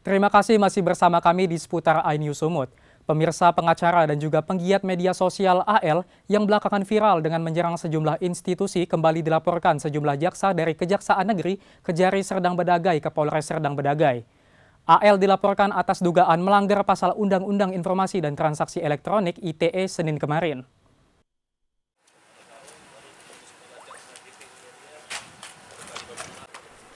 Terima kasih masih bersama kami di seputar iNews Sumut. Pemirsa, pengacara dan juga penggiat media sosial AL yang belakangan viral dengan menyerang sejumlah institusi kembali dilaporkan sejumlah jaksa dari Kejaksaan Negeri Kejari Serdang Bedagai ke Polres Serdang Bedagai. AL dilaporkan atas dugaan melanggar pasal Undang-Undang Informasi dan Transaksi Elektronik ITE Senin kemarin.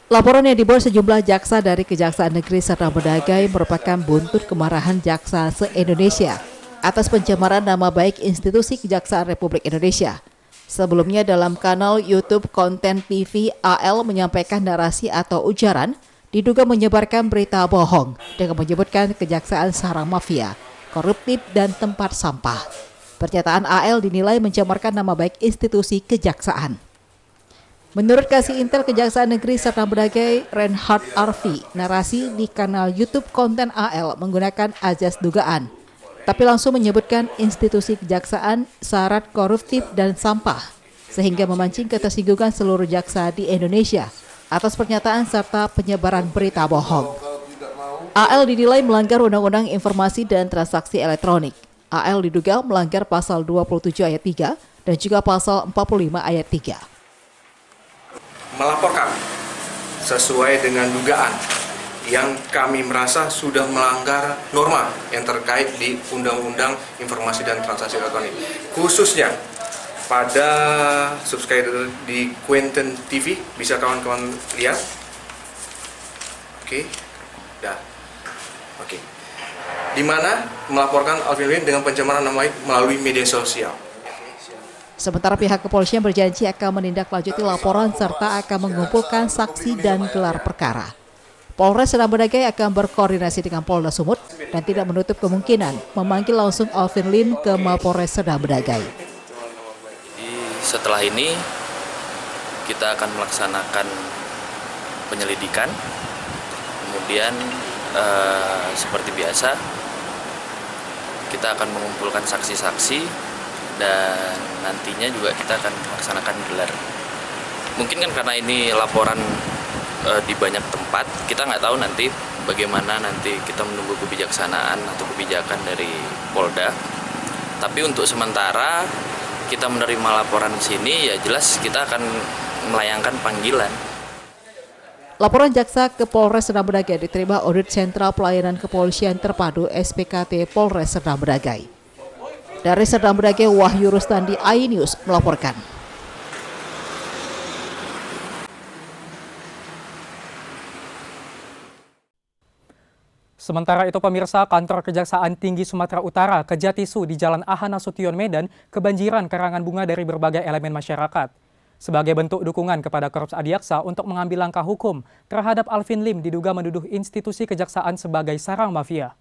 Laporan yang dibuat sejumlah jaksa dari Kejaksaan Negeri Serdang Bedagai merupakan buntut kemarahan jaksa se-Indonesia atas pencemaran nama baik institusi Kejaksaan Republik Indonesia. Sebelumnya dalam kanal YouTube Konten TV, AL menyampaikan narasi atau ujaran diduga menyebarkan berita bohong dengan menyebutkan Kejaksaan sarang mafia, koruptif, dan tempat sampah. Pernyataan AL dinilai mencemarkan nama baik institusi Kejaksaan. Menurut Kasih Intel Kejaksaan Negeri Serdang Bedagai, Reinhard Arfi, narasi di kanal YouTube Konten AL menggunakan azas dugaan, tapi langsung menyebutkan institusi kejaksaan syarat koruptif dan sampah, sehingga memancing ketersinggungan seluruh jaksa di Indonesia atas pernyataan serta penyebaran berita bohong. AL dinilai melanggar Undang-Undang Informasi dan Transaksi Elektronik. AL diduga melanggar pasal 27 ayat 3 dan juga pasal 45 ayat 3. Melaporkan sesuai dengan dugaan yang kami merasa sudah melanggar norma yang terkait di Undang-Undang Informasi dan Transaksi Elektronik, khususnya pada subscriber di Konten TV. Bisa kawan-kawan lihat? Oke, dah. Oke. Di mana melaporkan Alvin Lim dengan pencemaran nama baik melalui media sosial. Sementara pihak kepolisian berjanji akan menindaklanjuti laporan serta akan mengumpulkan saksi dan gelar perkara. Polres Serdang Bedagai akan berkoordinasi dengan Polda Sumut dan tidak menutup kemungkinan memanggil langsung Alvin Lim ke Mapolres Serdang Bedagai. Setelah ini kita akan melaksanakan penyelidikan, kemudian seperti biasa kita akan mengumpulkan saksi-saksi dan nantinya juga kita akan melaksanakan gelar. Mungkin kan karena ini laporan di banyak tempat, kita nggak tahu nanti bagaimana, nanti kita menunggu kebijaksanaan atau kebijakan dari Polda. Tapi untuk sementara kita menerima laporan di sini, ya jelas kita akan melayangkan panggilan. Laporan jaksa ke Polres Serdang Bedagai diterima Audit Sentral Pelayanan Kepolisian Terpadu SPKT Polres Serdang Bedagai. Dari Serdang Bedagai, Wahyu Rustandi, iNews melaporkan. Sementara itu pemirsa, kantor Kejaksaan Tinggi Sumatera Utara Kejatisu di Jalan AH Nasution Medan kebanjiran karangan bunga dari berbagai elemen masyarakat. Sebagai bentuk dukungan kepada Korps Adiaksa untuk mengambil langkah hukum terhadap Alvin Lim diduga menuduh institusi kejaksaan sebagai sarang mafia.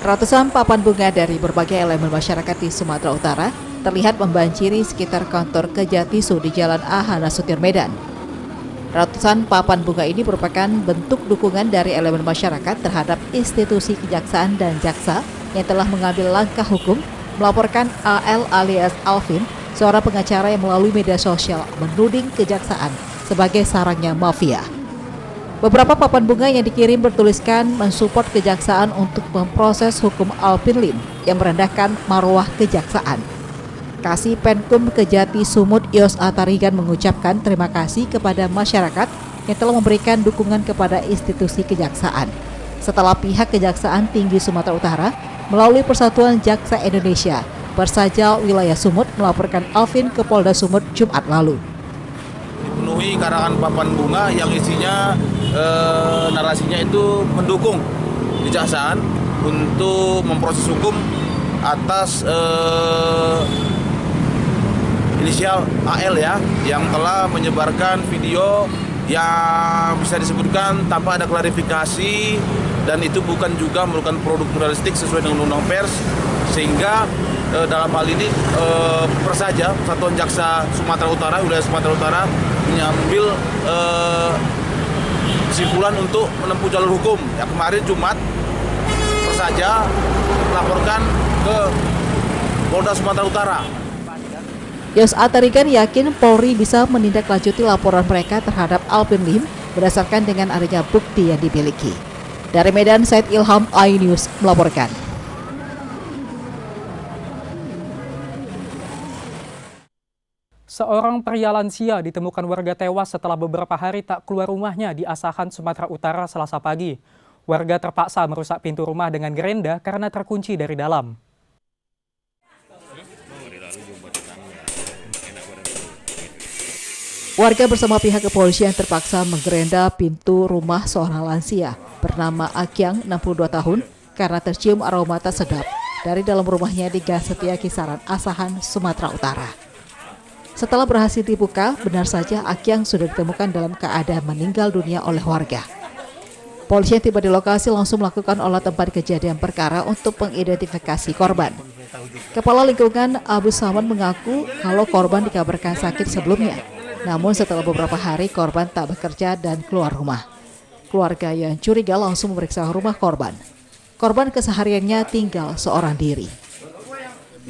Ratusan papan bunga dari berbagai elemen masyarakat di Sumatera Utara terlihat membanjiri sekitar kantor Kejatisu di Jalan AH Nasution Medan. Ratusan papan bunga ini merupakan bentuk dukungan dari elemen masyarakat terhadap institusi kejaksaan dan jaksa yang telah mengambil langkah hukum melaporkan AL alias Alvin, seorang pengacara yang melalui media sosial menuding kejaksaan sebagai sarangnya mafia. Beberapa papan bunga yang dikirim bertuliskan mensupport kejaksaan untuk memproses hukum Alvin Lim yang merendahkan marwah kejaksaan. Kasih Penkum Kejati Sumut Yos Atarigan mengucapkan terima kasih kepada masyarakat yang telah memberikan dukungan kepada institusi kejaksaan. Setelah pihak Kejaksaan Tinggi Sumatera Utara melalui Persatuan Jaksa Indonesia Persajal Wilayah Sumut melaporkan Alvin ke Polda Sumut Jumat lalu. Dipenuhi karangan papan bunga yang isinya narasinya itu mendukung kejaksaan untuk memproses hukum atas inisial AL ya, yang telah menyebarkan video yang bisa disebutkan tanpa ada klarifikasi dan itu bukan juga merupakan produk jurnalistik sesuai dengan undang-undang pers, sehingga dalam hal ini Persaja, Persatuan Jaksa Sumatera Utara, wilayah Sumatera Utara mengambil kesimpulan untuk menempuh jalur hukum. Ya, kemarin Jumat Persaja melaporkan ke Polda Sumatera Utara. Yos Atarigan yakin Polri bisa menindaklanjuti laporan mereka terhadap Alvin Lim berdasarkan dengan adanya bukti yang dimiliki. Dari Medan, Said Ilham, iNews melaporkan. Seorang pria lansia ditemukan warga tewas setelah beberapa hari tak keluar rumahnya di Asahan, Sumatera Utara, Selasa pagi. Warga terpaksa merusak pintu rumah dengan gerenda karena terkunci dari dalam. Warga bersama pihak kepolisian terpaksa menggerenda pintu rumah seorang lansia bernama Akyang, 62 tahun, karena tercium aroma tak sedap dari dalam rumahnya di Gang Setia Kisaran, Asahan, Sumatera Utara. Setelah berhasil dibuka, benar saja Akyang sudah ditemukan dalam keadaan meninggal dunia oleh warga. Polisi yang tiba di lokasi langsung melakukan olah tempat kejadian perkara untuk mengidentifikasi korban. Kepala Lingkungan Abu Saman mengaku kalau korban dikabarkan sakit sebelumnya. Namun setelah beberapa hari korban tak bekerja dan keluar rumah. Keluarga yang curiga langsung memeriksa rumah korban. Korban kesehariannya tinggal seorang diri.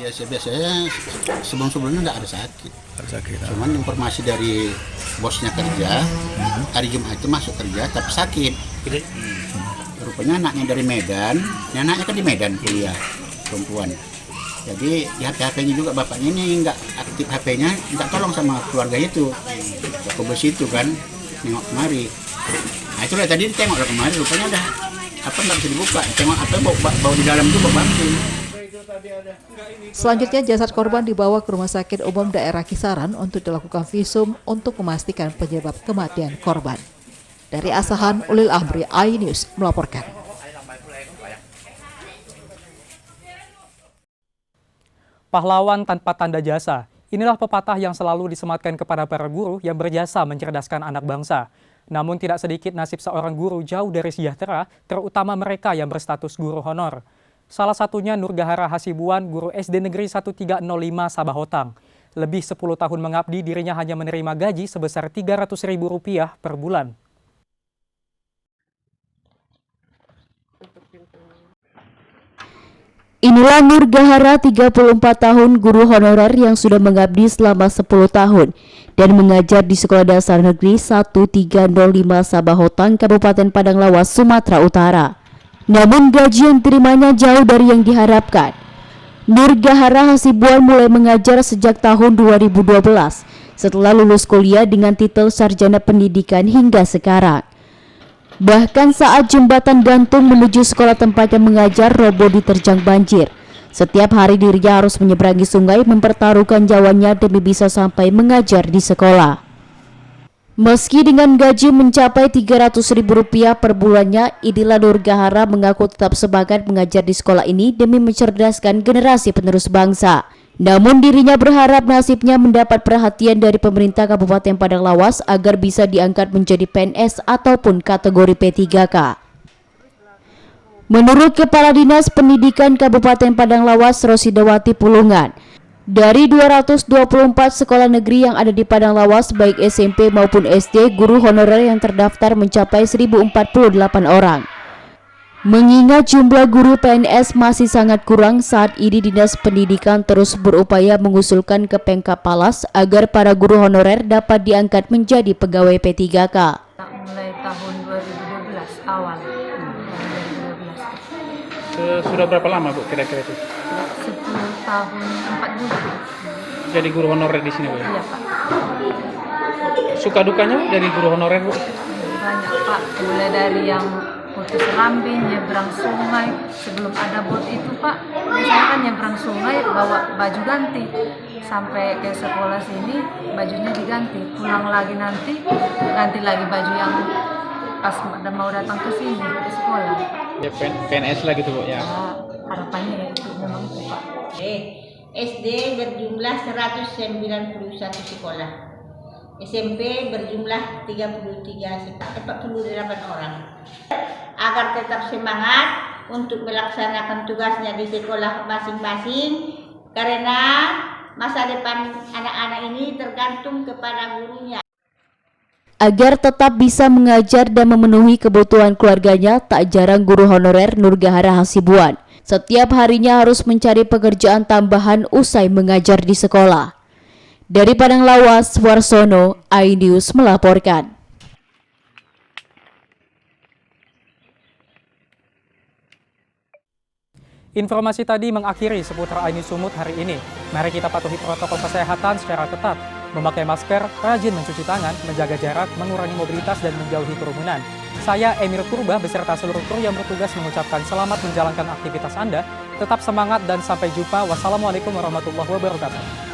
Biasanya sebelum-sebelumnya nggak ada sakit. Cuman informasi dari bosnya kerja, hari Jumat itu masuk kerja tapi sakit. Rupanya anaknya dari Medan, anaknya kan di Medan kuliah, perempuan. Jadi di HP-nya juga bapaknya ini nggak aktif HP-nya, nggak tolong sama keluarga itu. Ke bos itu kan, nengok kemari. Nah itulah tadi tengok kemari, rupanya udah apa nggak bisa dibuka. Tengok apa bau di dalam itu bau banting. Selanjutnya jasad korban dibawa ke Rumah Sakit Umum Daerah Kisaran untuk dilakukan visum untuk memastikan penyebab kematian korban. Dari Asahan, Ulil Amri, iNews melaporkan. Pahlawan tanpa tanda jasa. Inilah pepatah yang selalu disematkan kepada para guru yang berjasa mencerdaskan anak bangsa. Namun tidak sedikit nasib seorang guru jauh dari sejahtera, terutama mereka yang berstatus guru honor. Salah satunya Nurgahara Hasibuan, guru SD Negeri 1305 Sabahotang. Lebih 10 tahun mengabdi, dirinya hanya menerima gaji sebesar Rp300.000 per bulan. Inilah Nurgahara, 34 tahun, guru honorer yang sudah mengabdi selama 10 tahun dan mengajar di Sekolah Dasar Negeri 1305 Sabahotang, Kabupaten Padang Lawas, Sumatera Utara. Namun gaji yang diterimanya jauh dari yang diharapkan. Nurgahara Hasibuan mulai mengajar sejak tahun 2012 setelah lulus kuliah dengan titel Sarjana Pendidikan hingga sekarang. Bahkan saat jembatan gantung menuju sekolah tempatnya mengajar roboh diterjang banjir. Setiap hari dirinya harus menyeberangi sungai mempertaruhkan nyawanya demi bisa sampai mengajar di sekolah. Meski dengan gaji mencapai Rp300.000 per bulannya, inilah Nurgahara mengaku tetap semangat mengajar di sekolah ini demi mencerdaskan generasi penerus bangsa. Namun dirinya berharap nasibnya mendapat perhatian dari pemerintah Kabupaten Padang Lawas agar bisa diangkat menjadi PNS ataupun kategori P3K. Menurut Kepala Dinas Pendidikan Kabupaten Padang Lawas, Rosidawati Pulungan, dari 224 sekolah negeri yang ada di Padang Lawas, baik SMP maupun SD, guru honorer yang terdaftar mencapai 1.048 orang. Mengingat jumlah guru PNS masih sangat kurang, saat ini Dinas Pendidikan terus berupaya mengusulkan ke Pemkab Palas agar para guru honorer dapat diangkat menjadi pegawai P3K. Mulai tahun 2012 awal. 2012. Sudah berapa lama Bu kira-kira itu? 10 tahun 4 bulan. Jadi guru honorer di sini Bu? Iya Pak. Suka dukanya dari guru honorer Bu? Banyak Pak, mulai dari yang putus rambing, nyebrang sungai. Sebelum ada bot itu Pak, biasanya kan nyebrang sungai bawa baju ganti. Sampai ke sekolah sini bajunya diganti, pulang lagi nanti ganti lagi baju yang pas mau datang ke sini ke sekolah. Ya PNS lah gitu Bu ya. Harapannya itu memang itu Pak. SD berjumlah 191 sekolah. SMP berjumlah 48 orang. Agar tetap semangat untuk melaksanakan tugasnya di sekolah masing-masing, karena masa depan anak-anak ini tergantung kepada gurunya. Agar tetap bisa mengajar dan memenuhi kebutuhan keluarganya, tak jarang guru honorer Nurgahara Hasibuan setiap harinya harus mencari pekerjaan tambahan usai mengajar di sekolah. Dari Padang Lawas, Warsono, iNews melaporkan. Informasi tadi mengakhiri seputar iNews Sumut hari ini. Mari kita patuhi protokol kesehatan secara ketat, memakai masker, rajin mencuci tangan, menjaga jarak, mengurangi mobilitas, dan menjauhi kerumunan. Saya Emir Purba beserta seluruh kru yang bertugas mengucapkan selamat menjalankan aktivitas Anda. Tetap semangat dan sampai jumpa. Wassalamualaikum warahmatullahi wabarakatuh.